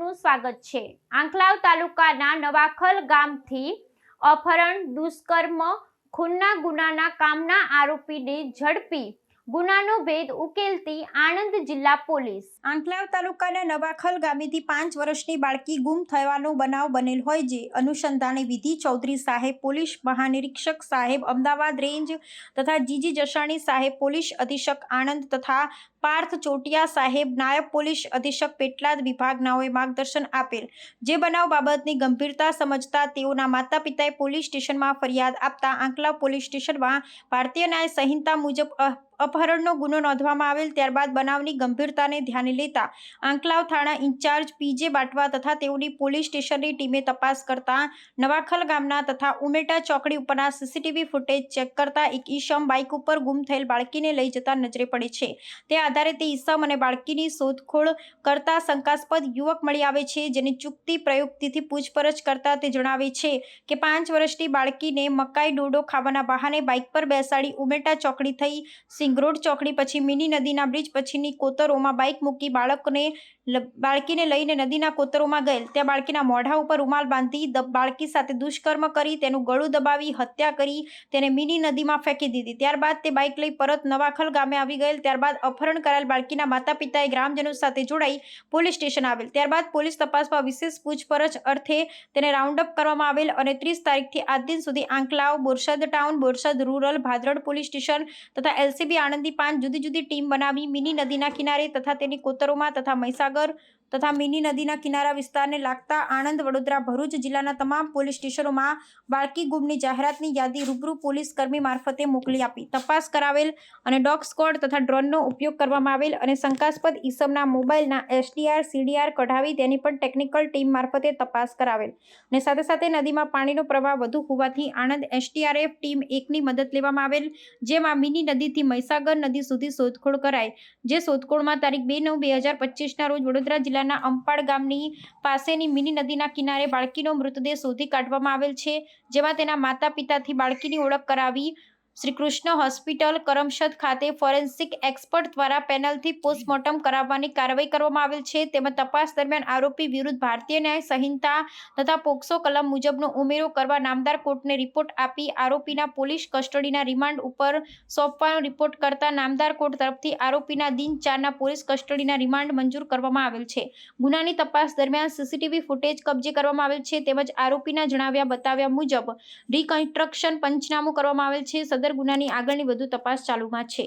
આપનું સ્વાગત છે। આંકલાવ તાલુકાના નવાખલ ગામથી અપહરણ, દુષ્કર્મ, ખૂનના ગુનાના કામના આરોપીને ઝડપી ગુનાનો ભેદ ઉકેલતી આણંદ જિલ્લા પોલીસ। આંકલાવ તાલુકાના નવાખલ ગામેથી 5 વર્ષની બાળકી ગુમ થવાનો બનાવ બનેલ હોય, જે અનુસંધાને વિધિ ચૌધરી સાહેબ પોલીસ મહાનિરીક્ષક સાહેબ અમદાવાદ રેન્જ તથા જીજી જસાણી સાહેબ પોલીસ અધિક્ષક આણંદ તથા પાર્થ ચોટિયા સાહેબ નાયબ પોલીસ અધિક્ષક પેટલાદ વિભાગનાઓએ માર્ગદર્શન આપેલ। જે બનાવ બાબતની ગંભીરતા સમજતા તેઓના માતા પિતાએ પોલીસ સ્ટેશનમાં ફરિયાદ આપતા આંકલાવ પોલીસ સ્ટેશનમાં ભારતીય ન્યાય સંહિતા મુજબ અપહરણનો ગુનો નોંધવામાં આવેલ। ત્યારબાદ બનાવની ગંભીરતાને ધ્યાને લેતા આંકલાવ થાણા ઇન્ચાર્જ પીજે બાટવા તથા તેઓની પોલીસ સ્ટેશનની ટીમે તપાસ કરતા નવાખલ ગામના તથા ઉમેટા ચોકડી ઉપરના સીસીટીવી ફૂટેજ ચેક કરતા એક ઈસમ બાઇક ઉપર ગુમ થયેલ બાળકીને લઈ જતા નજરે પડે છે। તે આધારે તે ઈસમ અને બાળકીની શોધખોળ કરતા શંકાસ્પદ યુવક મળી આવે છે, જેની ચૂકતી પ્રયુક્તિથી પૂછપરછ કરતા તે જણાવે છે કે 5 વર્ષની બાળકીને મકાઈ ડોડો ખાવાના બહાને બાઇક પર બેસાડી ઉમેટા ચોકડી થઈ સિંગરોડ ચોકડી પછી મિની નદીના બ્રિજ પછીની કોતરોમાં બાઇક મૂકી બાળકીને લઈને નદીના કોતરોમાં ગયેલ। ત્યાં બાળકીના મોઢા ઉપર રૂમાલ બાંધી બાળકી સાથે દુષ્કર્મ કરી તેનું ગળું દબાવી હત્યા કરી તેને મિની નદીમાં ફેંકી દીધી। ત્યારબાદ તે બાઇક લઈ પરત નવાખલ ગામે આવી ગયેલ। ત્યારબાદ અપહરણ કરાયેલ બાળકીના માતા પિતાએ ગ્રામજનો સાથે જોડાઈ પોલીસ સ્ટેશન આવેલ। ત્યારબાદ પોલીસ તપાસમાં વિશેષ પૂછપરછ અર્થે તેને રાઉન્ડ અપ કરવામાં આવેલ અને 30 તારીખથી આજ દિન સુધી Anklav, Borsad town, Borsad rural, Bhadrad police station તથા એલસીબી આણંદની 5 જુદી જુદી ટીમ બનાવી મિની નદીના કિનારે તથા તેની કોતરોમાં તથા મહીસાગર તથા મિની નદીના કિનારા વિસ્તારને લાગતા આણંદ, વડોદરા, ભરૂચ જિલ્લાના તમામ પોલીસ સ્ટેશનોમાં બાળકી ગુમની જાહેરાતની યાદી રૂબરૂ પોલીસ કર્મી મારફતે મોકલી આપી તપાસ કરાવેલ અને ડોગ સ્ક્વોડ તથા ડ્રોનનો ઉપયોગ કરવામાં આવેલ અને શંકાસ્પદ ઈસમના મોબાઈલના એસડીઆર, સીડીઆર કઢાવી તેની પણ ટેકનિકલ ટીમ મારફતે તપાસ કરાવેલ અને સાથે સાથે નદીમાં પાણીનો પ્રવાહ વધુ હોવાથી આણંદ એસડીઆરએફ ટીમ 1ની મદદ લેવામાં આવેલ, જેમાં મિની નદીથી મહીસાગર નદી સુધી શોધખોળ કરાઈ। જે શોધખોળમાં તારીખ 2/9/2025ના રોજ વડોદરા જિલ્લાના અંપાડ ગામની પાસેની મિની નદીના કિનારે બાળકીનો મૃતદેહ શોધી કાઢવામાં આવેલ છે, જેમાં તેના માતા પિતાથી બાળકીની ઓળખ કરાવી શ્રી કૃષ્ણ હોસ્પિટલ કરમસદ ખાતે ફોરેન્સિક એક્સપર્ટ દ્વારા પેનલથી પોસ્ટમોર્ટમ કરાવવાની કાર્યવાહી કરવામાં આવેલ છે। તેમજ તપાસ દરમિયાન આરોપી વિરુદ્ધ ભારતીય ન્યાય સંહિતા તથા પોક્સો કલમ મુજબનો ઉમેરો કરવા નામદાર કોર્ટને રિપોર્ટ આપી આરોપીના પોલીસ કસ્ટડીના રિમાન્ડ ઉપર સોંપવાનો રિપોર્ટ કરતા નામદાર કોર્ટ તરફથી આરોપીના દિન 4ના પોલીસ કસ્ટડીના રિમાન્ડ મંજૂર કરવામાં આવેલ છે। ગુનાની તપાસ દરમિયાન સીસીટીવી ફૂટેજ કબજે કરવામાં આવેલ છે, તેમજ આરોપીના બતાવ્યા મુજબ રિકન્સ્ટ્રક્શન પંચનામું કરવામાં આવેલ છે। સદર ગુનાની આગળની વધુ તપાસ ચાલુમાં છે।